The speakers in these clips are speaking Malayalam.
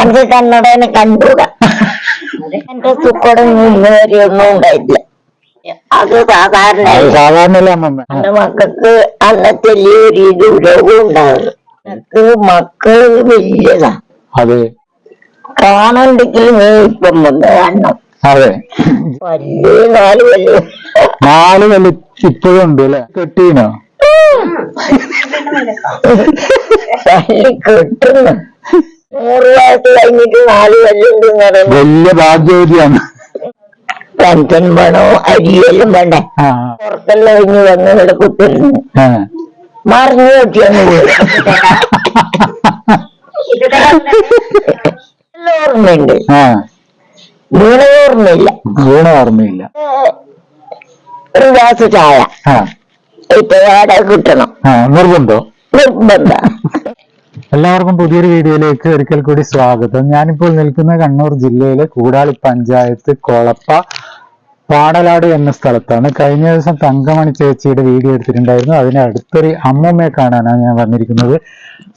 അത് കന്നടനെ കണ്ടൂടാ. എന്റെ സുക്കടൊന്നും ഇന്നുവരെയൊന്നും ഉണ്ടായിട്ടില്ല. അത് സാധാരണ എന്റെ മക്കൾക്ക് അന്നത്തെ ഒരു ദുരവും ഉണ്ടാകും. എനിക്ക് മക്കള് വലിയതാ. അതെ, കാണണ്ടെങ്കിൽ നീ ഇപ്പം വന്ന് കാണണം. അതെ, വലിയ നാല് വലി ഇപ്പോഴും ഉണ്ട് അല്ലെ? കെട്ടീനോ? പള്ളി കെട്ടുന്നു. 100 വയസ്സ് കഴിഞ്ഞിട്ട് 4 വല്ലുണ്ട്. വലിയ ഭാഗ്യവതിയാണ്. പെൻഷൻ വേണോ, അരിയെല്ലാം വേണ്ടേ? പുറത്തെല്ലാം കഴിഞ്ഞ് വന്ന് ഇവിടെ കുത്തിരുന്നു മറിഞ്ഞു വെട്ടിയൊന്നു ഓർമ്മയുണ്ട്. വീണ ഓർമ്മയില്ല. ഒരു ഗ്ലാസ് ചായ ഇപ്പൊ കിട്ടണം. നിർബന്ധം. എല്ലാവർക്കും പുതിയൊരു വീഡിയോയിലേക്ക് ഒരിക്കൽ കൂടി സ്വാഗതം. ഞാനിപ്പോൾ നിൽക്കുന്ന കണ്ണൂർ ജില്ലയിലെ കൂടാളി പഞ്ചായത്ത് കൊളപ്പ പാടലാട് എന്ന സ്ഥലത്താണ്. കഴിഞ്ഞ ദിവസം തങ്കമണി ചേച്ചിയുടെ വീഡിയോ എടുത്തിട്ടുണ്ടായിരുന്നു. അതിന് അടുത്തൊരു അമ്മൂമ്മയെ കാണാനാണ് ഞാൻ വന്നിരിക്കുന്നത്.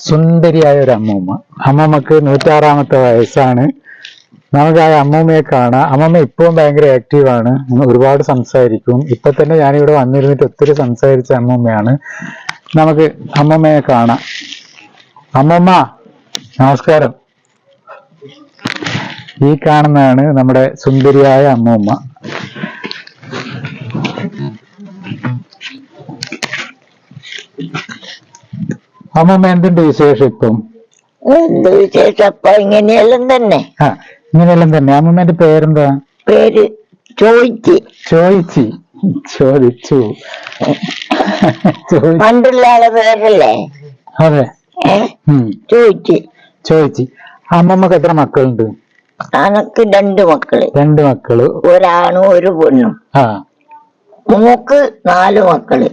സുന്ദരിയായ ഒരു അമ്മൂമ്മ. അമ്മമ്മക്ക് 106-ാമത്തെ വയസ്സാണ്. നമുക്ക് ആ അമ്മൂമ്മയെ കാണാം. അമ്മമ്മ ഇപ്പോഴും ഭയങ്കര ആക്റ്റീവാണ്, ഒരുപാട് സംസാരിക്കും. ഇപ്പൊ തന്നെ ഞാനിവിടെ വന്നിരുന്നിട്ട് ഒത്തിരി സംസാരിച്ച അമ്മൂമ്മയാണ്. നമുക്ക് അമ്മമ്മയെ കാണാം. അമ്മമ്മ നമസ്കാരം. ഈ കാണുന്നതാണ് നമ്മുടെ സുന്ദരിയായ അമ്മൂമ്മ. അമ്മമ്മ എന്തുണ്ട് വിശേഷം ഇപ്പം? എന്ത് വിശേഷം? ഇങ്ങനെയെല്ലാം തന്നെ. ഇങ്ങനെയെല്ലാം തന്നെ. അമ്മമ്മേന്റെ പേരെന്താ? പേര് ചോദിച്ചു പണ്ടുള്ള ആളെ പേരല്ലേ? അതെ, ചോദിച്ചു. അമ്മമ്മക്ക് എത്ര മക്കളുണ്ട്? അനക്ക് 2 മക്കള്. 2 മക്കള്, ഒരാണും ഒരു പെണ്ണും. മൂക്ക് 4 മക്കള്.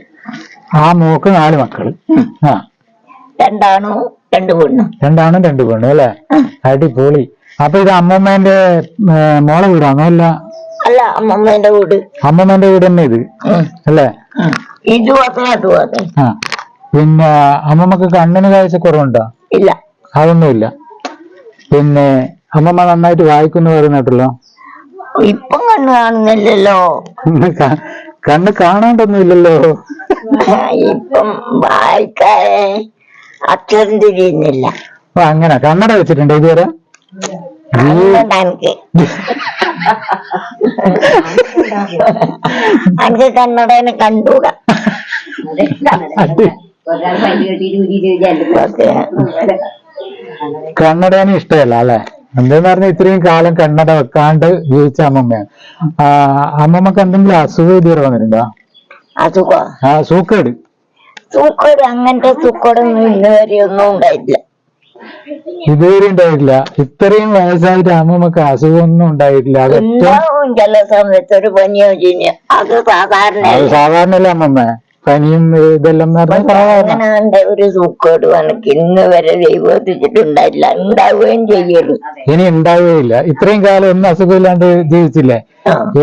ആ മൂക്ക് 4 മക്കള്. 2 ആണും 2 പെണ്ണും. 2 ആണും 2 പെണ്ണും അല്ലെ? അടിപൊളി. അപ്പൊ ഇത് അമ്മമ്മേന്റെ മോളെ വീടാണോ? അല്ല, അമ്മമ്മേന്റെ വീട്. അമ്മമ്മേന്റെ വീട് തന്നെ ഇത് അല്ലേ? പിന്നെ അമ്മമ്മക്ക് കണ്ണിന് കാഴ്ച കുറവുണ്ടോ? ഇല്ല, അതൊന്നുമില്ല. പിന്നെ അമ്മമ്മ നന്നായിട്ട് വായിക്കുന്നു പറയുന്നല്ലോ. ഇപ്പം കണ്ണ് കാണുന്നില്ലല്ലോ. കണ്ണ് കാണാണ്ടൊന്നുമില്ലല്ലോ. ഇപ്പം വായിക്കാതെ അക്ഷരം തിരിയുന്നില്ല. അങ്ങനെ കണ്ണട വെച്ചിട്ടുണ്ട് ഇതുവരെ? എനിക്ക് കണ്ണടനെ കണ്ടൂടാ. കണ്ണടേനെ ഇഷ്ടമല്ല അല്ലെ? എന്താന്ന് പറഞ്ഞാൽ ഇത്രയും കാലം കണ്ണട വെക്കാണ്ട് ജീവിച്ച അമ്മമ്മയാണ്. അമ്മമ്മക്ക് എന്തെങ്കിലും അസുഖം ഇതുവരെ വന്നിട്ടുണ്ടോ? സൂക്കേട് അങ്ങനത്തെ സൂക്കേടൊന്നും ഇന്നുവരെയൊന്നും ഉണ്ടായിട്ടില്ല. ഇതുവരെ ഉണ്ടായിട്ടില്ല. ഇത്രയും വയസ്സായിട്ട് അമ്മമ്മക്ക് അസുഖമൊന്നും ഉണ്ടായിട്ടില്ല. ചില സമയത്ത് ഒരു പനിയോ ചീനിയോ അത് സാധാരണ അമ്മമ്മ പനിയും ഇതെല്ലാം അങ്ങനെ ഒരു സൂക്കേട് എനിക്ക് ഇന്ന് വരെ ദൈവത്തിച്ചിട്ടുണ്ടായില്ല. ഉണ്ടാവുകയും ചെയ്യുള്ളൂ. ഇനി ഉണ്ടാവുകയില്ല. ഇത്രയും കാലം ഒന്നും അസുഖമില്ലാണ്ട് ജീവിച്ചില്ലേ?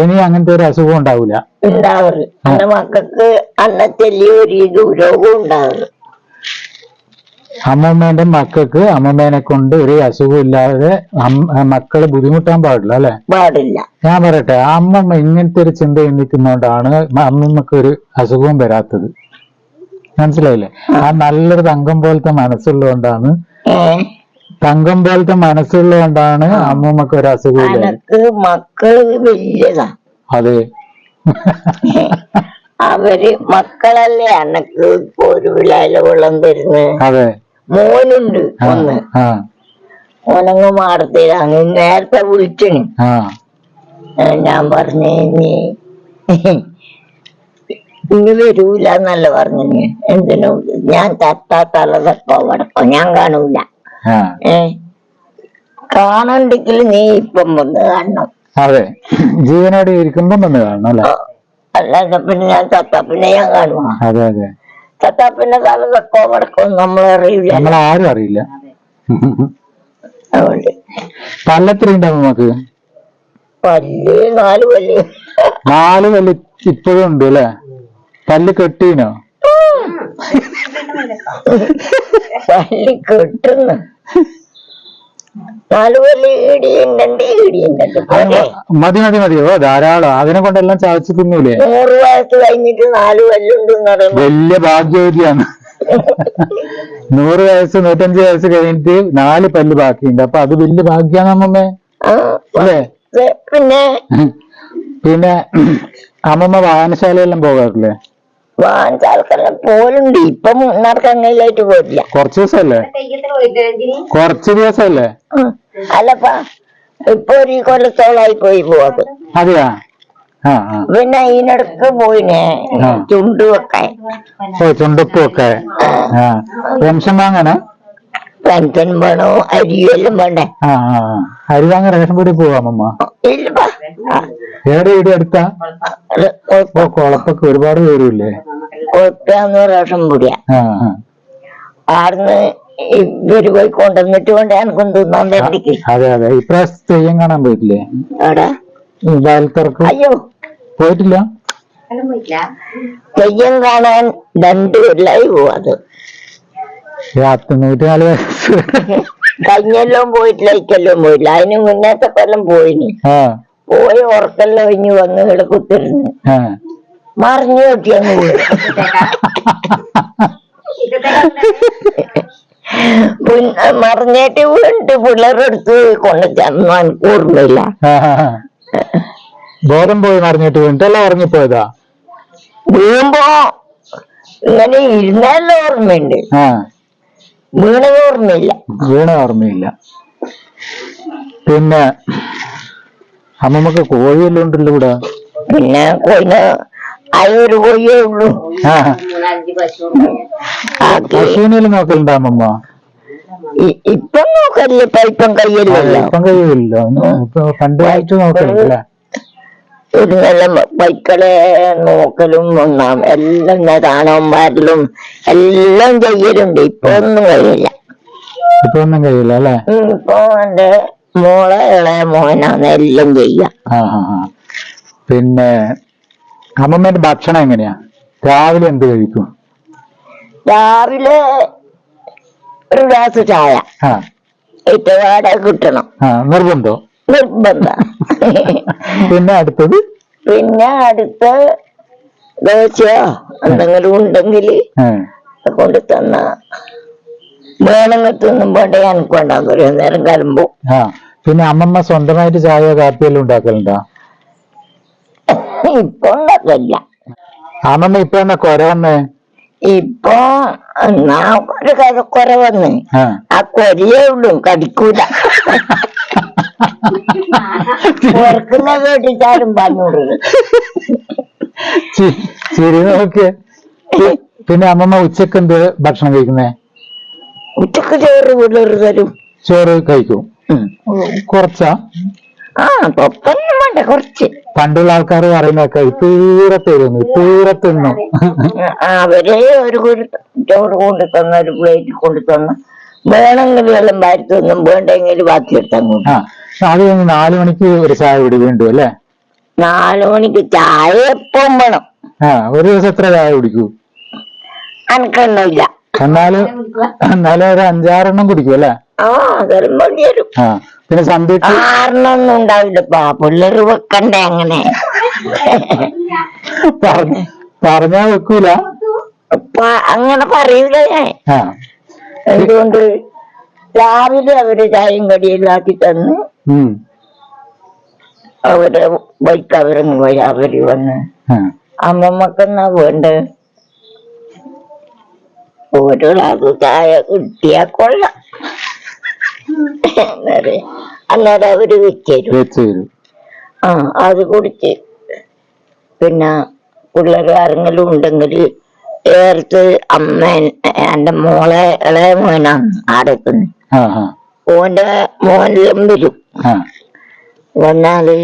ഇനി അങ്ങനത്തെ ഒരു അസുഖം ഉണ്ടാവില്ല. ഉണ്ടാവരുത്. എന്റെ മക്കൾക്ക് അന്നത്തെ ഒരു രോഗവും ഉണ്ടാവരുത്. അമ്മമ്മേന്റെ മക്കൾക്ക് അമ്മമ്മേനെ കൊണ്ട് ഒരു അസുഖം ഇല്ലാതെ മക്കള് ബുദ്ധിമുട്ടാൻ പാടില്ല അല്ലെ? പാടില്ല. ഞാൻ പറയട്ടെ, അമ്മമ്മ ഇങ്ങനത്തെ ഒരു ചിന്ത ചിന്തിക്കുന്നോണ്ടാണ് അമ്മമ്മക്ക് ഒരു അസുഖവും വരാത്തത്. മനസ്സിലായില്ലേ? ആ നല്ലൊരു തങ്കം പോലത്തെ മനസ്സുള്ളതുകൊണ്ടാണ് അമ്മമ്മക്ക് ഒരു അസുഖം ഇല്ല. മക്കള് വലിയതാ. അതെ, അവര് മക്കളല്ലേ അനക്ക് ഒരു വിളയില വെള്ളം തരുന്നത്. അതെ, മോനുണ്ട് ഒന്ന്. മോനങ്ങ് മാറത്തിലാണ്. നേരത്തെ വിളിച്ചിന്. ഞാൻ പറഞ്ഞേ ഇനി വരൂല എന്നല്ല പറഞ്ഞു. എന്തിനും ഞാൻ തട്ടാത്തലതക്കോ വടക്കോ ഞാൻ കാണൂല. കാണണ്ടെങ്കിൽ നീ ഇപ്പം വന്ന് കാണണം. അതെ, ജീവനോടെ ഇരിക്കുമ്പം വന്ന് കാണണം അല്ലെ? അല്ലാതെ പിന്നെ ഞാൻ പിന്നെ ഞാൻ കാണുക. അതെ, അതെ. പിന്നെ തലതക്കോ വടക്കോ നമ്മളറിയില്ല. നമ്മളാരും അറിയില്ല. അതുകൊണ്ട് പല്ലത്രയുണ്ട് അമ്മക്ക്? പല്ല് 4 പല്ല്. 4 പല്ല് ഇപ്പോഴും ഉണ്ട് അല്ലെ? പല്ല് കെട്ടീനോ? പല്ല് കെട്ടുന്നു. 4 കൊല്ലം ഇടിയുണ്ട് മതി മതി മതിയോ ധാരാളം അതിനെ കൊണ്ടെല്ലാം ചവച്ച് തിന്നൂലേ 100 വയസ്സ് കഴിഞ്ഞിട്ട് 4 കൊല്ലുണ്ടെന്ന് പറയുമ്പോ വലിയ ഭാഗ്യവതിയാണ് 100 വയസ്സ് 105 വയസ്സ് കഴിഞ്ഞിട്ട് 4 പല്ല് ബാക്കിയുണ്ട് അപ്പൊ അത് വലിയ ഭാഗ്യാണ് അമ്മമ്മേ അല്ലേ പിന്നെ അമ്മമ്മ വായനശാലയെല്ലാം പോകാറില്ലേ വാങ്ങിച്ചാൽക്കെല്ലാം പോലുണ്ട് ഇപ്പൊ നടക്കാൻ കയ്യിലായിട്ട് പോയില്ല കുറച്ച് ദിവസമല്ലേ അല്ലപ്പാ ഇപ്പൊ ഒരു കൊല്ലത്തോളായി പോയി പോവാത് അതെയാ പിന്നെ ഇതിനിടക്ക് പോയിനെ ചുണ്ടു വെക്കാൻ ചുണ്ടപ്പ് വെക്കാൻ പെൻഷൻ വാങ്ങാനാ പെൻഷൻ വേണോ അരിയെല്ലാം വേണ്ടേ അരി വാങ്ങാൻ റേഷൻ പീടിയിൽ പോവാമമ്മ ഇല്ലപ്പാ എവിടെ അടുത്താ കുളപ്പൊക്കെ ഒരുപാട് പേരുമില്ലേ കൊഴപ്പാന്ന് റേഷൻ പീടിയ ആടുന്ന് ഇവര് പോയി കൊണ്ടുവന്നിട്ട് കൊണ്ട് എനിക്കും തിന്നാൻ തരണ്ടിക്ക് അതെ അതെ ഇപ്രാവശ്യം തെയ്യം കാണാൻ പോയിട്ടില്ലേ എവിടെ വയൽത്തറക്ക് അയ്യോ പോയിട്ടില്ല തെയ്യം കാണാൻ 2 കൊല്ലായി പോവാത് 104 വയസ്സ് കഴിഞ്ഞെല്ലാം പോയിട്ടില്ല ഇക്കെല്ലാം പോയിട്ടില്ല അതിന് മുന്നേത്തെ കൊല്ലം പോയിന് പോയി ഉറക്കെല്ലാം ഒഴിഞ്ഞ് വന്ന് ഇവിടെ കുത്തിരുന്ന് മറിഞ്ഞു കിട്ടിയങ്ങ് പോയി പിന്നെ മറിഞ്ഞിട്ട് വീണിട്ട് പിള്ളേരെടുത്ത് കൊണ്ട് ചെന്നു എനിക്ക് ഓർമ്മയില്ല ബോധം പോയി മറിഞ്ഞിട്ട് വീണിട്ടല്ല ഇറങ്ങിപ്പോയതാ വീഴുമ്പോ ഇങ്ങനെ ഇരുന്നാലും ഓർമ്മയുണ്ട് വീണത് ഓർമ്മയില്ല പിന്നെ അമ്മമ്മക്ക് കോഴിയെല്ലാം ഉണ്ടല്ലോ ഇവിടെ പിന്നെ കോഴിന് ഒരു കോഴിയേ ഉള്ളൂ പശുവിനെല്ലാം നോക്കലുണ്ടോ അമ്മമ്മ ഇപ്പം നോക്കലില്ല ഇപ്പം കഴിയില്ലല്ലോ പണ്ടായിട്ട് നോക്കലില്ല ഒരു നല്ല പൈക്കളെ നോക്കലും എല്ലാം താണവന്മാരിലും എല്ലാം ചെയ്യലുണ്ട് ഇപ്പൊ ഒന്നും കഴിയില്ല അല്ലേ ഇപ്പൊ എന്റെ മോളെ ഇളയ മോനാണ് എല്ലാം ചെയ്യാ പിന്നെ അമ്മമ്മേന്റെ ഭക്ഷണം എങ്ങനെയാ രാവിലെ എന്ത് കഴിക്കും രാവിലെ ഒരു ഗ്ലാസ് ചായ ഇട്ടപാടെ കിട്ടണം നിർബന്ധം പിന്നെ അടുത്ത ദോശയോ എന്തെങ്കിലും ഉണ്ടെങ്കിൽ കൊണ്ട് തന്ന വേണമെങ്കിൽ തിന്നുമ്പോണ്ടേ എനിക്ക് ഉണ്ടാകും ഒരു നേരം കലമ്പോ പിന്നെ അമ്മമ്മ സ്വന്തമായിട്ട് ചായ കാപ്പിയെല്ലാം ഉണ്ടാക്കലുണ്ടോ ഇപ്പൊ ഉണ്ടാക്കില്ല അമ്മമ്മ ഇപ്പൊ എന്നാ കൊര വന്നേ ഇപ്പൊ ഒരു കുര വന്ന് ആ കൊരയേ ഉള്ളൂ കടിക്കൂല ഓർക്കുന്ന കേട്ടിട്ടാലും പറഞ്ഞോളൂ ശരി നോക്കിയേ പിന്നെ അമ്മമ്മ ഉച്ചക്ക് എന്ത് ഭക്ഷണം കഴിക്കുന്നേ ഉച്ചക്ക് ചോറ് പിള്ളേർ തരും ചോറ് കഴിക്കും കുറച്ചാ പൊപ്പൊന്നും വേണ്ട കുറച്ച് പണ്ടുള്ള ആൾക്കാർ പറയുന്നൊക്കെ ഇപ്പൂരെ തരുന്നു ഇപ്പൂരെ തിന്നു അവരെ ഒരു ചോറ് കൊണ്ടു തന്ന ഒരു പ്ലേറ്റ് കൊണ്ടു തന്ന വേണമെങ്കിൽ വെള്ളം വാരി തിന്നും വേണ്ടെങ്കിൽ ബാക്കി എടുത്താൽ അത് 4 മണിക്ക് ഒരു ചായ കൂടി വീണ്ടും അല്ലേ 4 മണിക്ക് ചായ എപ്പം വേണം ഒരു ദിവസം എത്ര ചായ കുടിക്കൂ അനക്കൊന്നുമില്ല എന്നാലും ഒരു 5-6 എണ്ണം കുടിക്കും അല്ലേ അതെല്ലാം വേണ്ടി വരും പിന്നെ സന്ധ്യക്ക് 6 എണ്ണൊന്നും ഉണ്ടാവില്ലപ്പാ പിള്ളേർ വെക്കണ്ടേ അങ്ങനെ പറഞ്ഞാ വെക്കൂല അങ്ങനെ പറയൂല ഞാൻ എന്തുകൊണ്ട് രാവിലെ അവര് ചായയും കടിയെല്ലാക്കി തന്ന് അവര് ബൈക്ക് അവരങ്ങ് പോയി അവര് വന്ന് അമ്മമ്മക്കെന്നാ വേണ്ടത് ഒരു ഗ്ലാസ് ചായ കിട്ടിയാ കൊള്ളാം അന്നേരം അവര് വെച്ചേരും അത് കുടിച്ച് പിന്നെ പിള്ളേർ ആരെങ്കിലും ഉണ്ടെങ്കിൽ ഏർത്ത് അമ്മ എന്റെ മോളെ ഇളയ മോനാണ് ആടെത്തുന്നത് ഓന്റെ മോനെല്ലാം വരും വന്നാല്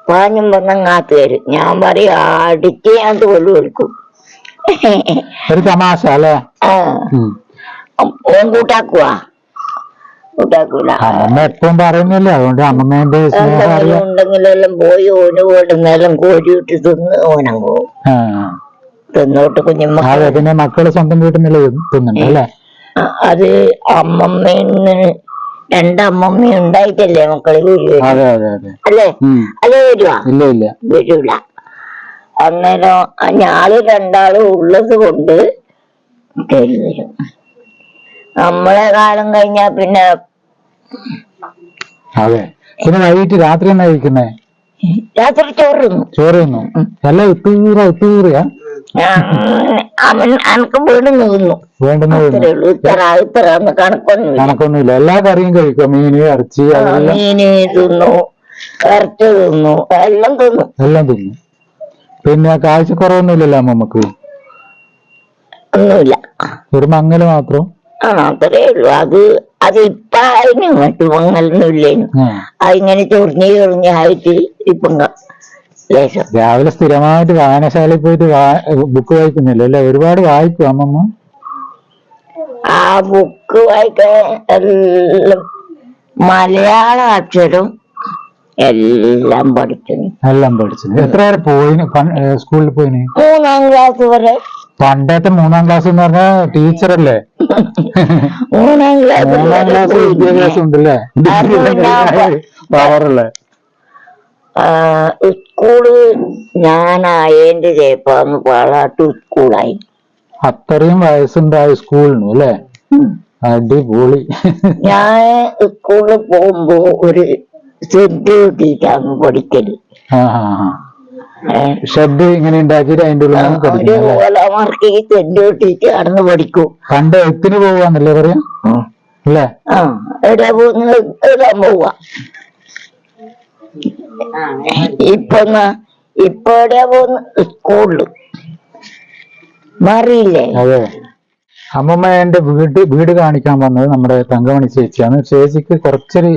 പാഞ്ഞും വന്നം കാത്തു വരും ഞാൻ പറയും അടിച്ച് ഞാൻ തോല് കൊടുക്കും ഒരു തമാശ അല്ലേ ഓൻ കൂട്ടാക്കൂല അമ്മ എപ്പോഴും പറയുന്നില്ലേ അതുകൊണ്ട് അമ്മമ്മേന്റെ ഉണ്ടെങ്കിലെല്ലാം പോയി ഓന് ഓടുന്നെല്ലാം കോരി ഇട്ട് തിന്ന് ഓനം പോകും തിന്നോട്ട് കുഞ്ഞുമക്കൾ പിന്നെ മക്കള് സ്വന്തം വീട്ടിൽ നിന്ന് തിന്നുണ്ട് അല്ലേ അത് അമ്മമ്മന്ന് രണ്ടമ്മമ്മ ഉണ്ടായിട്ടല്ലേ മക്കള് വരുവ അതെ അതെ അതെ അല്ലേ? അല്ലേ വരുവാ? ഇല്ല ഇല്ല വരൂല. അന്നേരം ഞാള് രണ്ടാളും ഉള്ളത് കൊണ്ട് കയറി വരും. നമ്മളെ കാലം കഴിഞ്ഞാ പിന്നെ അതെ. പിന്നെ വൈകിട്ട് രാത്രി എന്നാ കഴിക്കുന്നേ? രാത്രി ചോറ് തിന്നു. ചോറ് തിന്നു. നല്ല ഉത്തൂറിയാ അവൻ അനക്ക് വീടുന്നു തിന്നു. അത്രേ ഉള്ളൂ. ഇത്ര കണക്കൊന്നുമില്ല. എല്ലാ കറിയും കഴിക്കും? മീന്, ഇറച്ചി? മീന് തിന്നു, ഇറച്ചി തിന്നു, എല്ലാം തിന്നു. എല്ലാം തിന്നു. പിന്നെ കാഴ്ചക്കുറവൊന്നുമില്ലല്ലോ അമ്മമ്മക്ക്? ഒന്നുമില്ല. ഒരു മങ്ങല് മാത്രം? അത്രേ ഉള്ളൂ. അത് ഇപ്പൊ അതിന് മറ്റു മങ്ങലൊന്നുമില്ലേനു. അതിങ്ങനെ ചൊറിഞ്ഞായിട്ട് ഇപ്പം രാവിലെ സ്ഥിരമായിട്ട് വായനശാലയിൽ പോയിട്ട് ബുക്ക് വായിക്കുന്നില്ല അല്ലെ? ഒരുപാട് വായിക്കും അമ്മമ്മ? ആ ബുക്ക് വായിക്കാൻ എല്ലാം മലയാള അക്ഷരം എല്ലാം പഠിച്ചു. എത്ര വരെ പോയിന് സ്കൂളിൽ പോയിന്? 3ാം ക്ലാസ് വരെ. പണ്ടത്തെ 3ാം ക്ലാസ് എന്ന് പറഞ്ഞാൽ ടീച്ചറല്ലേ? 3ാം ക്ലാസ് വിദ്യാഭ്യാസം ഉണ്ടല്ലേ? പവറല്ലേ? സ്കൂള് ഞാനായതിന്റെ ചേപ്പാന്ന് പാളാട്ട് സ്കൂളായി. അത്രയും വയസ്സുണ്ടായി സ്കൂളിന് അല്ലേ? അടിപൊളി. ഞാൻ സ്കൂളിൽ പോകുമ്പോ ഒരു ഷെഡ് കിട്ടിയിട്ടാണ് പഠിക്കല്. ഷെഡ് ഇങ്ങനെ ഉണ്ടാക്കിട്ട് അതിന്റെ ഉള്ളിൽ ഷെഡ് കിട്ടിയിട്ട് നടന്ന് പഠിക്കും. പണ്ട് എത്തിന് പോവാന്നല്ലേ പറയാ അല്ലേ? എവിടെയാ പോവാ? ഇപ്പൊ എവിടെയാ പോകുന്ന? സ്കൂളില് മാറിയില്ലേ? അതെ. അമ്മമ്മ എന്റെ വീട് കാണിക്കാൻ വന്നത് നമ്മുടെ തങ്കമണി ചേച്ചിയാണ്. ചേച്ചിക്ക് കുറച്ചൊരു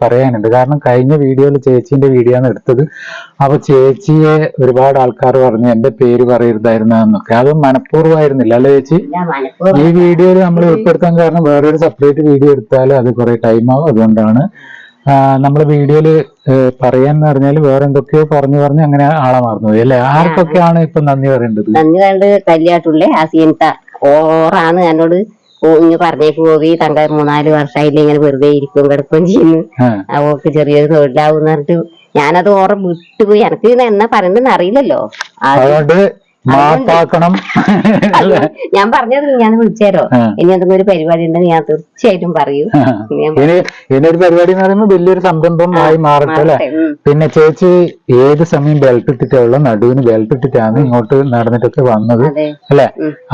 പറയാനുണ്ട്. കാരണം കഴിഞ്ഞ വീഡിയോയിൽ ചേച്ചീന്റെ വീഡിയോ ആണ് എടുത്തത്. അപ്പൊ ചേച്ചിയെ ഒരുപാട് ആൾക്കാർ പറഞ്ഞു എന്റെ പേര് പറയരുതായിരുന്നൊക്കെ. അത് മനഃപൂർവ്വമായിരുന്നില്ല അല്ലെ ചേച്ചി? ഈ വീഡിയോയിൽ നമ്മൾ ഉൾപ്പെടുത്താൻ കാരണം വേറൊരു സെപ്പറേറ്റ് വീഡിയോ എടുത്താൽ അത് കുറെ ടൈമാവും. അതുകൊണ്ടാണ് നമ്മൾ വീഡിയോയില് പറയാന്ന് പറഞ്ഞാൽ വേറെ എന്തൊക്കെയോ പറഞ്ഞു അങ്ങനെ ആളെ മറന്നു പോയി അല്ലെ? ആർക്കൊക്കെയാണ് ഇപ്പൊ നന്ദി പറയേണ്ടത്? നന്ദി കണ്ട് കല്യാട്ടുള്ളേ ആസീനത്ത ഓറാണ് എന്നോട് ഇങ്ങ് പറഞ്ഞേക്ക് പോയി. തങ്ക 3-4 വർഷമായില്ല ഇങ്ങനെ വെറുതെ ഇരിക്കും കിടക്കുകയും ചെയ്യുന്നു. അവർക്ക് ചെറിയൊരു തൊഴിലാവും പറഞ്ഞിട്ട് ഞാനത് ഓറ വിട്ടുപോയി. എനിക്ക് എന്നാ പറയുന്നതെന്ന് അറിയില്ലല്ലോ. അതുകൊണ്ട് ഞാൻ പറഞ്ഞത് ഞാൻ വിളിച്ചേരോ ഇനി എന്തെങ്കിലും ഒരു പരിപാടി ഉണ്ടെങ്കിൽ ഞാൻ തീർച്ചയായിട്ടും പറയൂ. ഇതിനൊരു പരിപാടി എന്ന് പറയുമ്പോൾ വലിയൊരു സംരംഭമായി മാറട്ടെ അല്ലെ? പിന്നെ ചേച്ചി ഏത് സമയം ബെൽറ്റ് ഇട്ടിട്ടുള്ള നടുവിന് ബെൽറ്റ് ഇട്ടിട്ടാണ് ഇങ്ങോട്ട് നടന്നിട്ടൊക്കെ വന്നത് അല്ലെ?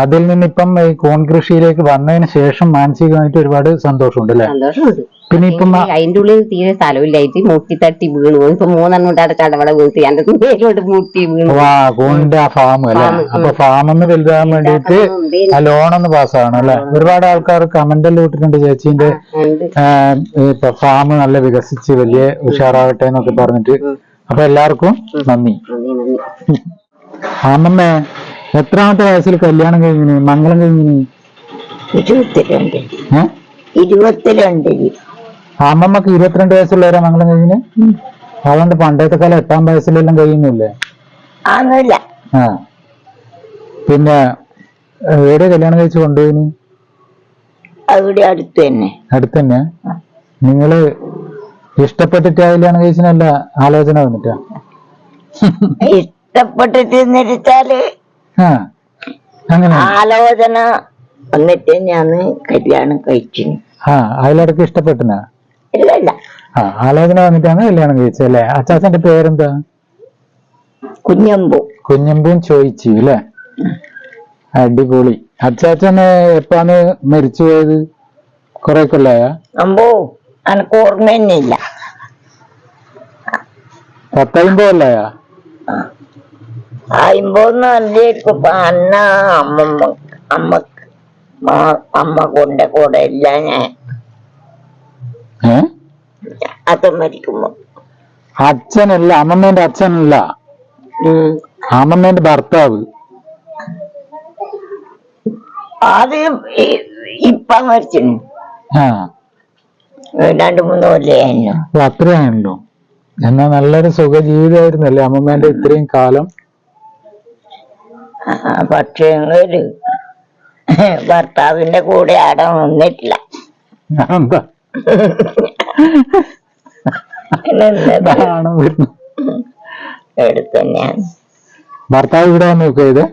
അതിൽ നിന്നിപ്പം ഈ കോൺ കൃഷിയിലേക്ക് വന്നതിന് ശേഷം മാനസികമായിട്ട് ഒരുപാട് സന്തോഷമുണ്ട് അല്ലെ? പിന്നെ ഇപ്പം അതിന്റെ ഉള്ളിൽ തീരെ സ്ഥലമില്ലായിട്ട് മുട്ടി തട്ടി വീണു. ഇപ്പൊ 3 അങ്ങോട്ട് ചടവള വീഴ്ത്തി എന്റെ മേലോട്ട് മുട്ടി വീണു. കോണിന്റെ ആ ഫാം അല്ലെ? അപ്പൊ ഫാമൊന്ന് വലുതാകാൻ വേണ്ടിയിട്ട് ആ ലോണൊന്ന് പാസ്സാവണം അല്ലെ? ഒരുപാട് ആൾക്കാർ കമന്റെല്ലാം ഇട്ടിട്ടുണ്ട് ചേച്ചീന്റെ ഫാം നല്ല വികസിച്ച് വലിയ ഉഷാറാകട്ടെ എന്നൊക്കെ പറഞ്ഞിട്ട്. അപ്പൊ എല്ലാവർക്കും നന്ദി. അമ്മമ്മേ എത്രാമത്തെ വയസ്സിൽ കല്യാണം കഴിഞ്ഞിന്? മംഗലം കഴിഞ്ഞിന്? 22. അമ്മമ്മക്ക് 22 വയസ്സുള്ളവരാ മംഗലം കഴിഞ്ഞിന്? അതുകൊണ്ട് പണ്ടത്തെ കാലം 8ാം വയസ്സിലെല്ലാം കഴിയുന്നില്ലേ? പിന്നെ എവിടെ കല്യാണം കഴിച്ച് കൊണ്ടുപോയിന്? അവിടെ അടുത്ത് തന്നെ. നിങ്ങള് ഇഷ്ടപ്പെട്ടിട്ട് കല്യാണം കഴിച്ചല്ല ആലോചന വന്നിട്ടാ? ഇഷ്ടപ്പെട്ടിട്ട് അങ്ങനെ ആലോചന വന്നിട്ട് ഞാൻ കല്യാണം കഴിച്ചു. അതിലിടക്ക് ഇഷ്ടപ്പെട്ടിനാ? ഇല്ല. ആലോചന വന്നിട്ടാണ് കല്യാണം കഴിച്ചല്ലേ? അച്ചാച്ചന്റെ പേരെന്താ? കുഞ്ഞമ്പും ചോദിച്ചു അല്ലേ? അടിപൊളി. അച്ചാച്ചന് എപ്പാണ് മരിച്ചു പോയത്? കൊറേ കൊല്ലായ? എനക്ക് ഓർമ്മ തന്നെ ഇല്ല. 10-50 കൊല്ലായ? 50 അന്ന അമ്മ കൂടെ ഇല്ല. ഞാൻ അച്ഛൻ മരിക്കുമ്പോ. അച്ഛനല്ല, അമ്മമ്മേന്റെ അച്ഛനല്ല, അമ്മമ്മേന്റെ ഭർത്താവ്. അത് ഇപ്പ മരിച്ചു. 2-3 കൊല്ലായിരുന്നു. അത്രയാണല്ലോ. എന്നാ നല്ലൊരു സുഖജീവിതമായിരുന്നല്ലേ അമ്മമ്മേന്റെ ഇത്രയും കാലം? പക്ഷേ ഭർത്താവിന്റെ കൂടെ ആടെ നിന്നിട്ടില്ല. നാണം വരുന്നു. എടുത്ത് തന്നെയാണ്. ഭർത്താവ് ഇവിടെ വന്ന് നോക്കുക ഇത്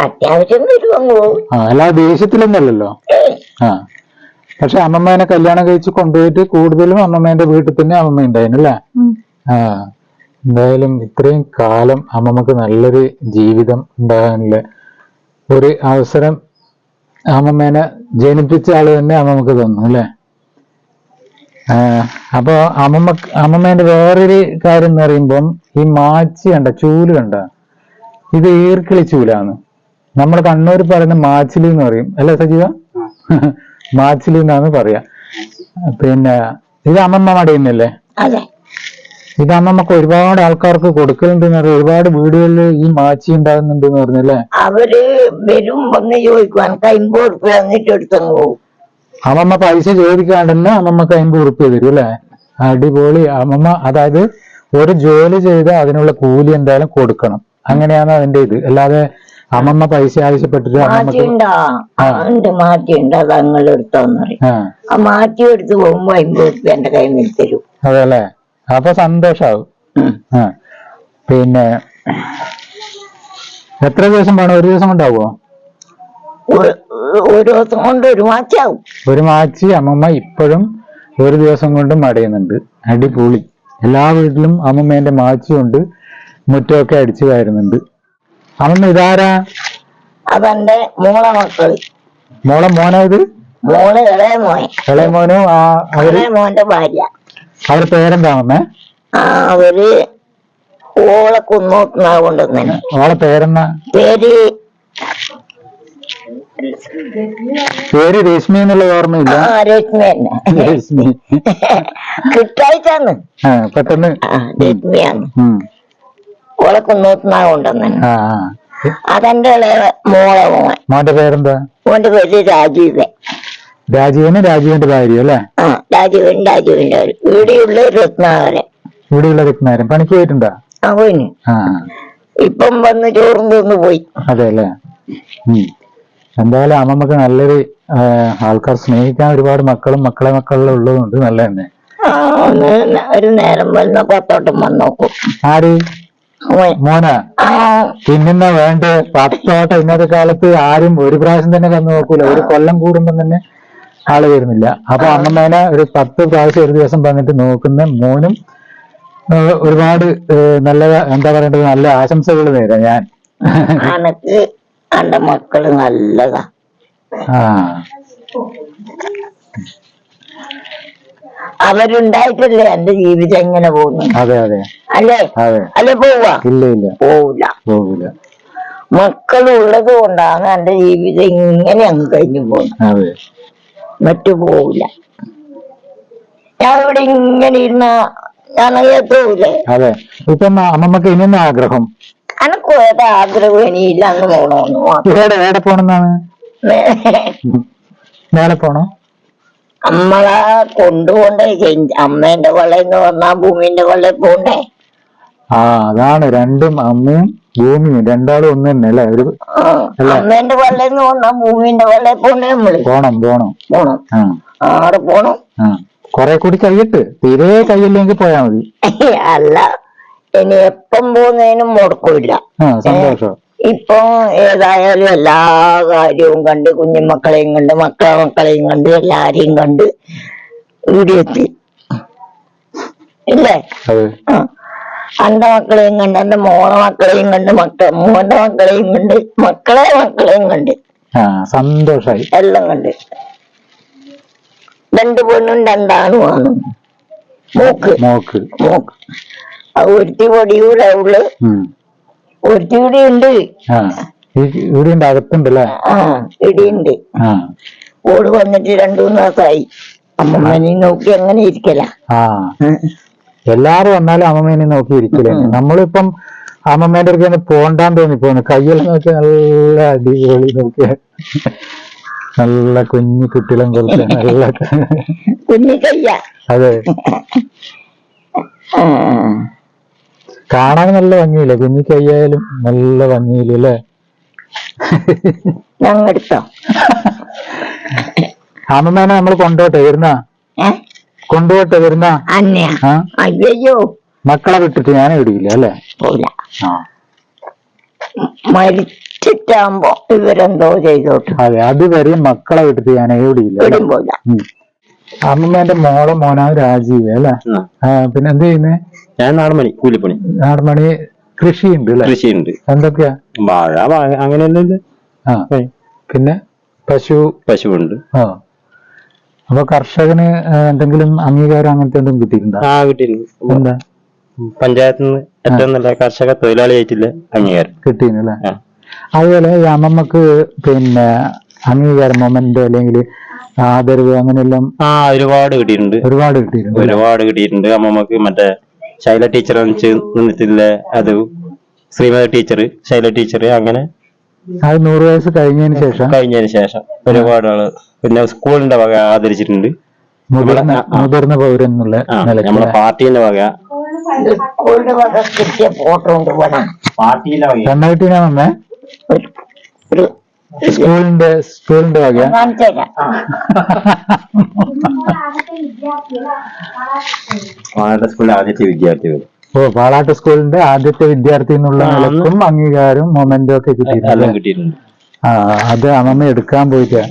അത്യാവശ്യം വരുവാങ്ങോ. അല്ലാതെ ദേഷ്യത്തിലൊന്നല്ലല്ലോ. ആ പക്ഷെ അമ്മമ്മേനെ കല്യാണം കഴിച്ച് കൊണ്ടുപോയിട്ട് കൂടുതലും അമ്മമ്മേന്റെ വീട്ടിൽ തന്നെ അമ്മമ്മ ഉണ്ടായിരുന്നല്ലേ. ആ എന്തായാലും ഇത്രയും കാലം അമ്മമ്മക്ക് നല്ലൊരു ജീവിതം ഉണ്ടാകാനുള്ള ഒരു അവസരം അമ്മമ്മേനെ ജനിപ്പിച്ച ആള് തന്നെ അമ്മമ്മക്ക് തന്നു അല്ലേ. അപ്പൊ അമ്മമ്മേന്റെ വേറൊരു കാര്യം എന്ന് പറയുമ്പം ഈ മാച്ചി കണ്ട ചൂല് കണ്ട ഇത് ഈർക്കിളി ചൂലാണ്. നമ്മൾ കണ്ണൂർ പറയുന്ന മാച്ചിലി എന്ന് പറയും അല്ലേ സജീവ? മാച്ചിലി എന്നാണ് പറയാ. പിന്നെ ഇത് അമ്മമ്മ മടയുന്നല്ലേ? ഇത് അമ്മമ്മക്ക് ഒരുപാട് ആൾക്കാർക്ക് കൊടുക്കലുണ്ടെന്ന് പറയാം. ഒരുപാട് വീടുകളിൽ ഈ മാച്ചി ഉണ്ടാകുന്നുണ്ട് എന്ന് പറഞ്ഞല്ലേ. അവര് വരും വന്ന് ചോദിക്കുവാൻ 50 ഉറുപ്പ്യ തന്നിട്ട് എടുത്തങ്ങ് പോകും. അമ്മമ്മ പൈസ ചോദിക്കാണ്ടെന്ന് അമ്മമ്മക്ക് 50 ഉറുപ്പ്യ തരും അല്ലേ. അടിപൊളി അമ്മമ്മ. അതായത് ഒരു ജോലി ചെയ്ത് അതിനുള്ള കൂലി എന്തായാലും കൊടുക്കണം, അങ്ങനെയാണ് അതിന്റെ ഇത്. അല്ലാതെ അമ്മമ്മ പൈസ ആവശ്യപ്പെട്ടിട്ട് മാറ്റിയുണ്ട് അത് അങ്ങനെ എടുത്തോന്ന് പറയും. ആ മാറ്റി എടുത്ത് പോകുമ്പോ 50 ഉറുപ്പ്യ എന്റെ കയ്യിൽ തരും. അതെ അല്ലേ. അപ്പൊ സന്തോഷാവും. പിന്നെ എത്ര ദിവസം വേണം? ഒരു ദിവസം കൊണ്ടാവോ? ഒരു ദിവസം കൊണ്ട് ഒരു മാച്ചാവും. ഒരു മാച്ചി അമ്മമ്മ ഇപ്പോഴും ഒരു ദിവസം കൊണ്ട് മടയുന്നുണ്ട്. അടിപൊളി. എല്ലാ വീട്ടിലും അമ്മമ്മേന്റെ മാച്ചി കൊണ്ട് മുറ്റമൊക്കെ അടിച്ചു കയറുന്നുണ്ട്. അമ്മമ്മ ഇതാരാ? അതെന്റെ മോളെ മക്കള്. മോനായത്? മോള് ഇളയ മോനും ഇളയ മോന്റെ ഭാര്യ. അവരുടെ പേരെന്താ അമ്മേ? അവര് ഓളെ കുന്നോട്ടുന്ന കൊണ്ടുവന്നെ. ഓളെ പേരെന്നാ? പേര് രശ്മി എന്നുള്ള ഓർമ്മയില്ല. രശ്മി തന്നെ. രശ്മി കിട്ടായിട്ടാണ് പെട്ടെന്ന്. രശ്മിയാണ്. ഓളെ കുന്നോട്ടുന്ന കൊണ്ടുവന്നെ. അതെന്റെ ഇളയ മോന്റെ പേരെന്താ? മോന്റെ പേര് രാജീവൻ. രാജീവന്റെ ഭാര്യ അല്ലേ? രാജീവന്റെ ഇവിടെയുള്ള രത്നാകരൻ. ഇവിടെയുള്ള രത്നാകരൻ പണിക്ക് പോയിട്ടുണ്ടാ? പോയിന്. ഇപ്പം വന്ന് ചോറും തിന്ന് പോയി. അതെ അല്ലേ. എന്തായാലും അമ്മമ്മക്ക് നല്ലൊരു ആൾക്കാർ സ്നേഹിക്കാൻ ഒരുപാട് മക്കളിലും ഉള്ളതുകൊണ്ട് നല്ല തന്നെ. ഒരു നേരം വന്ന പത്തോട്ടം വന്നോക്കും. ആര്? മോനാ? പിന്നെന്നാ വേണ്ട? 10 ഓട്ടം ഇന്നത്തെ കാലത്ത് ആരും ഒരു പ്രാവശ്യം തന്നെ കന്നു നോക്കൂല. ഒരു കൊല്ലം കൂടുമ്പം തന്നെ ആള് വരുന്നില്ല. അപ്പൊ അമ്മമ്മേനെ ഒരു 10 പ്രാവശ്യം ഒരു ദിവസം വന്നിട്ട് നോക്കുന്ന മോനും ഒരുപാട് നല്ല എന്താ പറയേണ്ടത്, നല്ല ആശംസകൾ നേരാം ഞാൻ. അനക്ക് എന്റെ മക്കള് നല്ലതാ. അവരുണ്ടായിട്ടല്ലേ എന്റെ ജീവിതം എങ്ങനെ പോകുന്നു. അതെ അതെ അല്ലേ? അല്ലെ പോവാ? പോവില്ല. മക്കളുള്ളത് കൊണ്ടാണ് എന്റെ ജീവിതം ഇങ്ങനെ അങ്ങ് കഴിഞ്ഞു പോകുന്നത്. മറ്റു പോവില്ല. ഞാൻ ഇവിടെ ഇങ്ങനെ ഇരുന്ന ഞാൻ എത്തൂലേ. അതെ. ഇപ്പം അമ്മമ്മക്ക് ഇനിയൊന്നും ആഗ്രഹം? എനക്ക് ഏതാ ആഗ്രഹം ഇനിയില്ല. അങ്ങ് പോണോന്ന്. എവിടെ പോണെന്നാണ്? മേലെ പോണോ? നമ്മളെ കൊണ്ടുപോണ്ടേ. അമ്മേന്റെ കൊള്ളയെന്ന് പറഞ്ഞാൽ ഭൂമിന്റെ കൊള്ളയിൽ പോണ്ടേ. അതാണ് രണ്ടും, അമ്മയും ഭൂമിയും രണ്ടാളും ഒന്ന് തന്നെ അല്ലേ? അമ്മേന്റെ കൊള്ളയെന്ന് പറഞ്ഞാൽ ഭൂമിന്റെ കൊള്ളയിൽ പോണ്ടേ. നമ്മള് പോണം. ആടെ പോണം. കൊറേ കൂടി കഴിയട്ട്. തീരെ കഴിയില്ലെങ്കിൽ പോയാ മതി. അല്ല, ഇനി എപ്പം പോകുന്നതിനും മുടക്കില്ല. സന്തോഷം. ഇപ്പൊ ഏതായാലും എല്ലാ കാര്യവും കണ്ട്, കുഞ്ഞുമക്കളെയും കണ്ട്, മക്കളെയും കണ്ട്, എല്ലാരെയും കണ്ട് ഇവിടെ എത്തി ഇല്ലേ. എന്റെ മക്കളെയും കണ്ട്, എന്റെ മോളെ മക്കളെയും കണ്ട്, മോന്റെ മക്കളെയും കണ്ട്, മക്കളെയും കണ്ട് സന്തോഷായി. എല്ലാം കണ്ട്. 2 പെണ്ണും 2 ആണുമാണ്. മോക്ക് ഒരുത്തി പൊടിയൂടെ ഉള്ളു. ഒരുത്തി ഇവിടെ ഉണ്ട്. അകത്തുണ്ടല്ലേ? ഇടിയുണ്ട്. ഓട് വന്നിട്ട് 2-3 മാസമായി. അമ്മമ്മനെ നോക്കി അങ്ങനെ ഇരിക്കല. എല്ലാരും വന്നാലും അമ്മമ്മേനെ നോക്കി ഇരിക്കില്ല. നമ്മളിപ്പം അമ്മമ്മേന്റെ അടുത്ത് പോണ്ടാന്ന് തോന്നിപ്പോന്നു. കയ്യെല്ലാം നോക്കി നല്ല അടിപൊളി നോക്കിയ നല്ല കുഞ്ഞു കുട്ടികളും പോലത്തെ നല്ല കുഞ്ഞു കയ്യ. അതെ, കാണാൻ നല്ല ഭംഗിയില്ലേ? കുഞ്ഞു കയ്യായാലും നല്ല ഭംഗിയില്ലേ? ഞങ്ങടുത്തോ അമ്മമ്മേനെ നമ്മൾ കൊണ്ടോട്ടെ? വരുന്ന കൊണ്ടുപോട്ടെ വരുന്ന അന്നെയാ അയ്യോ മക്കളെ വിട്ടിട്ട് ഞാൻ വിടിയില്ല അല്ലേ? പോല ആ മരിച്ചിട്ടാകുമ്പോ ഇവരെന്തോ ചെയ്തോട്ടെ. അതെ, അതുവരെ മക്കളെ വിട്ടിട്ട് ഞാൻ എവിടെയില്ല. എവിടെയും പോല. അമ്മമ്മേന്റെ മോനാണ് രാജീവ് അല്ലേ? പിന്നെ എന്ത് ചെയ്യുന്നേ? ഞാൻ നാടുമണി കൂലിപ്പണി. നാടുമണി കൃഷിയുണ്ട് അല്ലെ? കൃഷിയുണ്ട്. എന്തൊക്കെയാ? വാഴ അങ്ങനെയല്ലേ. ആ പിന്നെ പശുവുണ്ട്. ആ അപ്പൊ കർഷകന് എന്തെങ്കിലും അംഗീകാരം അങ്ങനത്തെ എന്തെങ്കിലും കിട്ടിയിട്ടുണ്ടോ? കിട്ടിയിട്ടുണ്ട്. എന്താ? പഞ്ചായത്തിൽ നിന്ന് ഏറ്റവും നല്ല കർഷക തൊഴിലാളി ആയിട്ടുള്ള അംഗീകാരം കിട്ടിയിരുന്നല്ലേ? അതുപോലെ ഈ അമ്മമ്മക്ക് പിന്നെ അംഗീകാരം മൊമെന്റ് അല്ലെങ്കിൽ ആദരവ് അങ്ങനെയെല്ലാം ഒരുപാട് കിട്ടിയിട്ടുണ്ട്. ഒരുപാട് കിട്ടിയിട്ടുണ്ട്. അമ്മമ്മക്ക് മറ്റേ ശൈല ടീച്ചർ നിന്നിട്ടില്ല, അത് ശ്രീമതി ടീച്ചർ, ശൈല ടീച്ചർ, അങ്ങനെ അത് 100 വയസ്സ് കഴിഞ്ഞതിന് ശേഷം ഒരുപാട് ആള്. പിന്നെ സ്കൂളിന്റെ വക ആദരിച്ചിട്ടുണ്ട്. മുതിർന്ന പൗരൻ എന്നുള്ള നമ്മളെ പാർട്ടീന്റെ വക സ്കൂളിന്റെ വക കിട്ടിയ ഫോട്ടോ ഉണ്ട് പോണം. പാർട്ടീന്റെ വക രണ്ടായിട്ടിനാമേ സ്കൂളിന്റെ വക സ്കൂളിലെ ആദ്യത്തെ വിദ്യാർത്ഥികൾ. പാളാട്ട് സ്കൂളിന്റെ ആദ്യത്തെ വിദ്യാർത്ഥി എന്നുള്ള നിലക്കും അംഗീകാരവും മൊമെന്റും ഒക്കെ കിട്ടിയിട്ടുണ്ട്. അത് അമ്മമ്മ എടുക്കാൻ പോയിട്ടാ.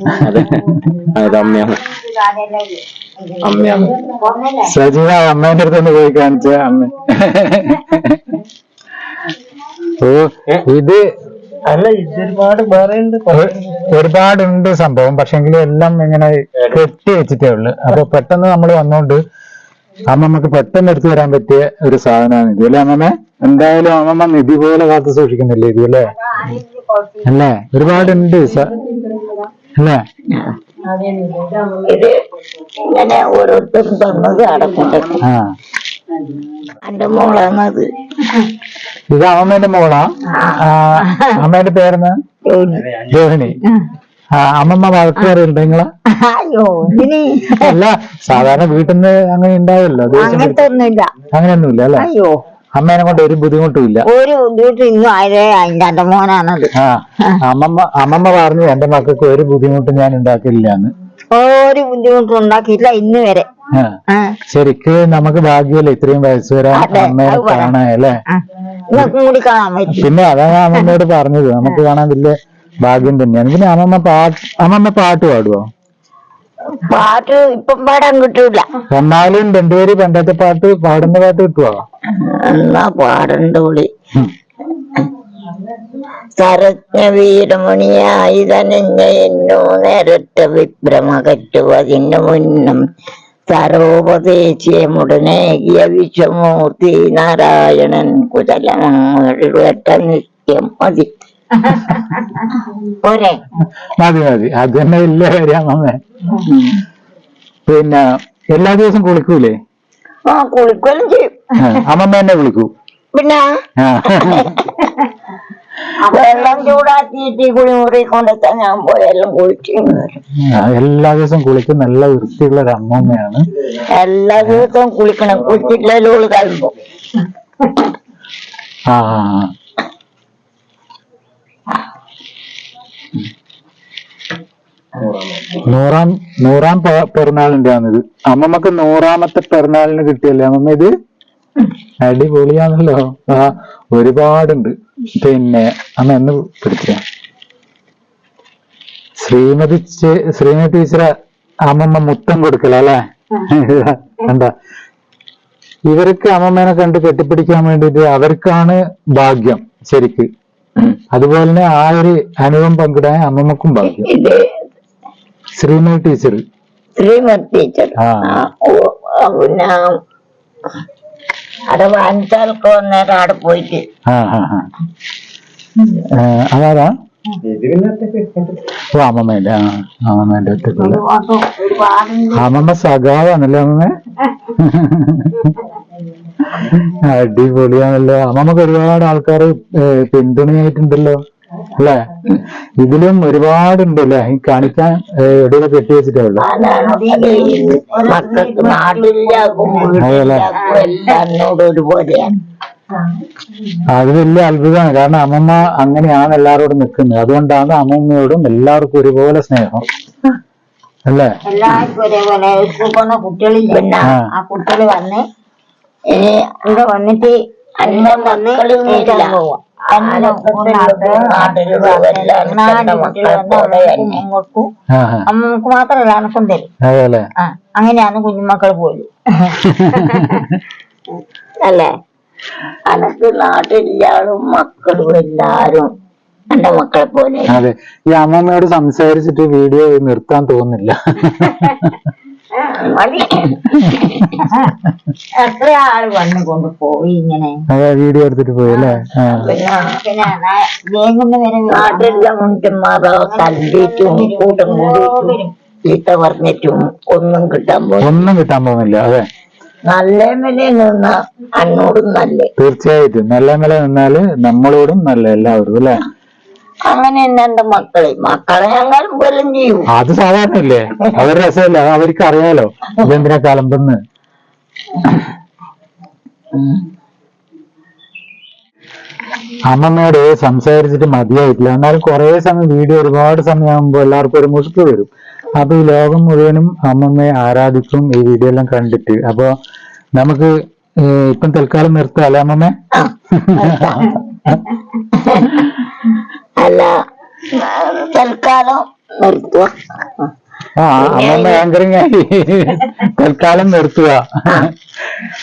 സജീവ അമ്മേന്റെ അടുത്തൊന്ന് പോയി കാണിച്ച അമ്മ. ഇത് അല്ല, ഇതൊരുപാട് ഒരുപാടുണ്ട് സംഭവം. പക്ഷെങ്കിൽ എല്ലാം ഇങ്ങനെ കെട്ടി വെച്ചിട്ടേ ഉള്ളു. അപ്പൊ പെട്ടെന്ന് നമ്മൾ വന്നോണ്ട് അമ്മമ്മക്ക് പെട്ടെന്ന് എടുത്തു വരാൻ പറ്റിയ ഒരു സാധനമാണ് ഇത് അല്ലെ അമ്മമ്മ? എന്തായാലും അമ്മമ്മ നിധി പോലെ കാത്തു സൂക്ഷിക്കുന്നില്ലേ ഇത് അല്ലേ? അല്ലേ? ഒരുപാടുണ്ട് അല്ലേ? ഇത് ഇങ്ങനെ ഓരോരുത്തരും തന്നത് അടക്കൊണ്ട്. എന്റെ മോളാണത്. ഇത് അമ്മമ്മേന്റെ മോളാ? അമ്മേന്റെ പേരെന്ന്? രോഹിണി. അമ്മമ്മ വഴക്ക് പറയുന്നുണ്ട് നിങ്ങളെ? അല്ല, സാധാരണ വീട്ടിൽ നിന്ന് അങ്ങനെ ഉണ്ടാവല്ലോ. അങ്ങനെയൊന്നുമില്ല അല്ലെ? അമ്മേനെ കൊണ്ട് ഒരു ബുദ്ധിമുട്ടും ഇല്ല. ഒരു ബുദ്ധിമുട്ടും ഇന്നും ആയതേ എന്റെ മോനാണത്. അമ്മമ്മ പറഞ്ഞു എന്റെ മക്കൾക്ക് ഒരു ബുദ്ധിമുട്ടും ഞാൻ ഉണ്ടാക്കില്ല എന്ന്. ഒരു ബുദ്ധിമുട്ടും ഉണ്ടാക്കിയില്ല ഇന്ന് വരെ. ശരിക്ക് നമുക്ക് ഭാഗ്യമല്ലേ ഇത്രയും വയസ്സ് വരെ അമ്മേനെ കാണാനല്ലേ? കൂടി കാണാൻ പറ്റും. പിന്നെ അതാണ് അമ്മമ്മയോട് പറഞ്ഞത്, നമുക്ക് കാണാൻ വലിയ ഭാഗ്യം തന്നെയാണ്. പിന്നെ അമ്മമ്മ പാട്ട് പാടുവോ? പാട്ട് ഇപ്പം പാടാൻ കിട്ടൂല. എന്നാലും രണ്ടുപേര് പണ്ടത്തെ പാടുന്ന പാട്ട് കിട്ടുവോ? എന്നാ പാടണ്ടോളി. സരജ്ഞ വീരമണിയായി തനഞ്ഞു നേരട്ട വിഭ്രമകറ്റുവതിന് മുന്നും സരോപദേശമുടനേകിയ വിശ്വമൂർത്തി നാരായണൻ കുശലമേട്ട നിത്യം മതി. പോരെ? മതി. അത് തന്നെ വലിയ കാര്യമേ. പിന്നെ എല്ലാ ദിവസവും കുളിക്കൂലേ? കുളിക്കുകയും ചെയ്യും. അമ്മമ്മ എന്നെ വിളിക്കൂ. പിന്നെ വെള്ളം ചൂടാക്കിയിട്ട് കുളിമുറി കൊണ്ടെത്താൻ ഞാൻ പോയെല്ലാം കുളിച്ചു വരും. എല്ലാ ദിവസവും കുളിക്കും. നല്ല വൃത്തിയുള്ള ഒരു അമ്മമ്മയാണ്. എല്ലാ ദിവസവും കുളിക്കണം. കുളിച്ചിട്ടില്ലല്ലോ കഴിയുമ്പോ. നൂറാം പിറന്നാളിന്റെ ആണിത്. അമ്മമ്മക്ക് 100ാമത്തെ പിറന്നാളിന് കിട്ടിയല്ലേ അമ്മമ്മ ഇത്? അടിപൊളിയാണല്ലോ. ഒരുപാടുണ്ട്. പിന്നെ അമ്മ എന്ന് പിടിച്ച ശ്രീമതി ടീച്ചറെ അമ്മമ്മ മുത്തം കൊടുക്കല അല്ലേ? എന്താ ഇവർക്ക് അമ്മമ്മേനെ കണ്ട് കെട്ടിപ്പിടിക്കാൻ വേണ്ടിട്ട് അവർക്കാണ് ഭാഗ്യം ശരിക്ക്. അതുപോലെ തന്നെ ആ ഒരു അനുഭവം പങ്കിടാൻ അമ്മമ്മക്കും ഭാഗ്യം. ശ്രീമതി ടീച്ചർ പിന്നെ അവിടെ വാങ്ങിച്ചാൽക്കോ നേരം അവിടെ പോയിട്ട് അതാരാ? ഓ അമ്മമ്മേന്റെ അമ്മമ്മേന്റെ ഒറ്റക്കുള്ള അമ്മമ്മ സഖാവാണല്ലേ അമ്മമ്മ? അടിപൊളിയാണല്ലോ. അമ്മമ്മക്ക് ഒരുപാട് ആൾക്കാർ പിന്തുണയായിട്ടുണ്ടല്ലോ അല്ലെ? ഇതിലും ഒരുപാടുണ്ടല്ലേ ഈ കാണിക്കാൻ? എവിടെയൊക്കെ കെട്ടി വെച്ചിട്ടേ ഉള്ളു. മക്കൾക്ക് നാട്ടിലാകും ഒരുപോലെയാണ്. അത് വലിയ അത്ഭുതമാണ്. കാരണം അമ്മമ്മ അങ്ങനെയാണ് എല്ലാവരോടും നിൽക്കുന്നത്. അതുകൊണ്ടാണ് അമ്മമ്മയോടും എല്ലാവർക്കും ഒരുപോലെ സ്നേഹം. അല്ലേ? എല്ലാവർക്കും ഒരേപോലെ സ്കൂൾ പോകുന്ന കുട്ടികളില്ല. പിന്നെ ആ കുട്ടികൾ വന്ന് ഇവിടെ വന്നിട്ട് അന്നം വന്ന് പോവാം. അമ്മക്ക് മാത്രല്ല അനക്കും തരും. അങ്ങനെയാണ് കുഞ്ഞുമക്കൾ പോലും. അല്ലേ? അനക്ക് നാട്ടിലാളും മക്കളും എല്ലാരും എന്റെ മക്കളെ പോലെ. അതെ, ഈ അമ്മമ്മയോട് സംസാരിച്ചിട്ട് വീഡിയോ നിർത്താൻ തോന്നുന്നില്ല. എത്ര ആള് വന്നു കൊണ്ട് പോയി ഇങ്ങനെ വീഡിയോ എടുത്തിട്ട് പോയി അല്ലേ? പിന്നെ വേഗം വരെ നാട്ടിലെ മുൻപന്മാരോ തല്ലിട്ടും കൂട്ടം കൂടിയിട്ടും ചീത്ത പറഞ്ഞിട്ടും ഒന്നും കിട്ടാൻ പോകുന്നില്ല. അതെ, നല്ല നില നിന്ന അന്നോടും നല്ല. തീർച്ചയായിട്ടും നല്ല നില നിന്നാല് നമ്മളോടും നല്ല എല്ലാവരും അല്ലെ? അങ്ങനെ തന്നെ എന്റെ മക്കളെ ഞങ്ങൾ പോലും ചെയ്യും. അത് സാധാരണ ഇല്ലേ? അവർ രസമല്ല, അവർക്ക് അറിയാലോ ഇതെന്തിനാ കലമ്പെന്ന്. അമ്മമ്മയോട് സംസാരിച്ചിട്ട് മതിയായിട്ടില്ല. എന്നാലും കുറെ സമയം വീഡിയോ ഒരുപാട് സമയമാകുമ്പോ എല്ലാവർക്കും ഒരു മുഷിപ്പ് വരും. അപ്പൊ ഈ ലോകം മുഴുവനും അമ്മമ്മയെ ആരാധിക്കും ഈ വീഡിയോ എല്ലാം കണ്ടിട്ട്. അപ്പൊ നമുക്ക് ഇപ്പം തൽക്കാലം നിർത്താം അല്ലെ അമ്മമ്മ? അല്ല, തൽക്കാലം നിർത്തുക. അമ്മമ്മ ആങ്കറിങ് ആയി തൽക്കാലം നിർത്തുക.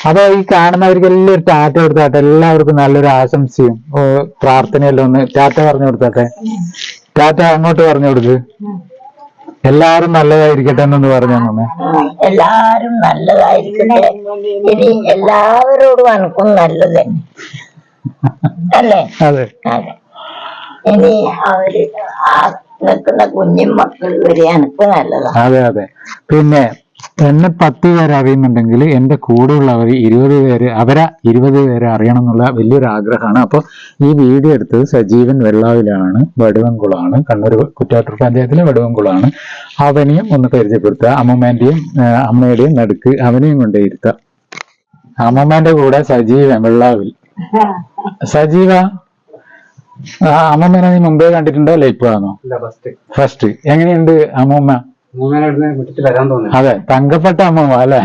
അപ്പൊ ഈ കാണുന്നവർക്കെല്ലാം ഒരു ടാറ്റ കൊടുത്താട്ടെ, എല്ലാവർക്കും നല്ലൊരു ആശംസയും പ്രാർത്ഥനയെല്ലാം ഒന്ന് ടാറ്റ പറഞ്ഞു കൊടുത്താട്ടെ. ടാറ്റ അങ്ങോട്ട് പറഞ്ഞു കൊടുക്ക്. എല്ലാരും നല്ലതായിരിക്കട്ടെ എന്നൊന്ന് പറഞ്ഞു അമ്മ. എല്ലാരും നല്ലതായിരിക്കട്ടെ. ഇനി എല്ലാവരോടും എനക്കും നല്ലത് തന്നെ അല്ലേ? അതെ, ഇനി അവര് നിൽക്കുന്ന കുഞ്ഞുമക്കൾ വരെ എനക്ക് നല്ലതാണ്. അതെ അതെ. പിന്നെ എന്നെ 10 പേരെ അറിയുന്നുണ്ടെങ്കിൽ എന്റെ കൂടെ ഉള്ളവർ 20 പേര്, അവരെ 20 പേരെ അറിയണം എന്നുള്ള വലിയൊരു ആഗ്രഹമാണ്. അപ്പൊ ഈ വീഡിയോ എടുത്തത് സജീവൻ വെള്ളാവിലാണ്, വടുവൻകുളമാണ്, കണ്ണൂർ കുറ്റാട്ടൂർ പഞ്ചായത്തിലെ വടുവൻകുളമാണ്. അവനെയും ഒന്ന് പരിചയപ്പെടുത്തുക. അമ്മമ്മേന്റെയും അമ്മയുടെയും നടുക്ക് അവനെയും കൊണ്ടേ ഇരുത്തുക. അമ്മമ്മേന്റെ കൂടെ സജീവൻ വെള്ളാവിൽ. സജീവ, അമ്മമ്മേനെ നീ മുമ്പേ കണ്ടിട്ടുണ്ടോ അല്ലെ ഇപ്പോഴാണോ? ഫസ്റ്റ്. എങ്ങനെയുണ്ട് അമ്മമ്മ? അതെ, തങ്കപ്പെട്ട അമ്മമ്മ അല്ലെ?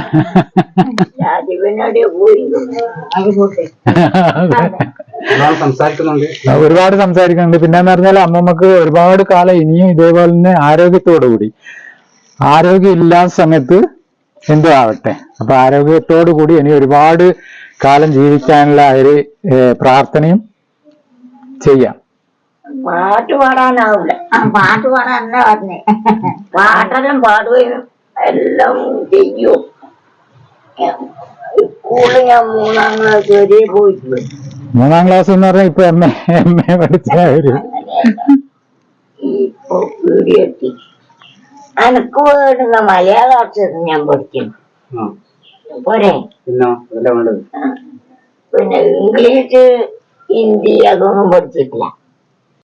ഒരുപാട് സംസാരിക്കുന്നുണ്ട്. പിന്നെന്ന് പറഞ്ഞാൽ അമ്മമ്മക്ക് ഒരുപാട് കാലം ഇനിയും ഇതേപോലെ തന്നെ ആരോഗ്യത്തോടു കൂടി, ആരോഗ്യം ഇല്ലാത്ത സമയത്ത് എന്തോ ആവട്ടെ, അപ്പൊ ആരോഗ്യത്തോടു കൂടി ഇനി ഒരുപാട് കാലം ജീവിക്കാനുള്ള ഒരു പ്രാർത്ഥനയും ചെയ്യാം. പാട്ട് പാടാനാവില്ല. പാട്ട് പാടാൻ എന്നാ പറഞ്ഞേ? പാട്ടെല്ലാം പാടുകയും എല്ലാം ചെയ്യും. സ്കൂളിൽ ഞാൻ 3ാം ക്ലാസ് വരെ പോയിട്ടുണ്ട്. 3ാം ക്ലാസ് എന്ന് പറഞ്ഞാൽ ഇപ്പൊ എം എ പഠിച്ചവര് ഇപ്പൊ പീടിയെത്തി. എനക്ക് വേണ്ടുന്ന മലയാള അക്ഷരം ഞാൻ പഠിക്കുന്നു. പോരെ? പിന്നെ ഇംഗ്ലീഷ്, ഹിന്ദി അതൊന്നും പഠിച്ചിട്ടില്ല.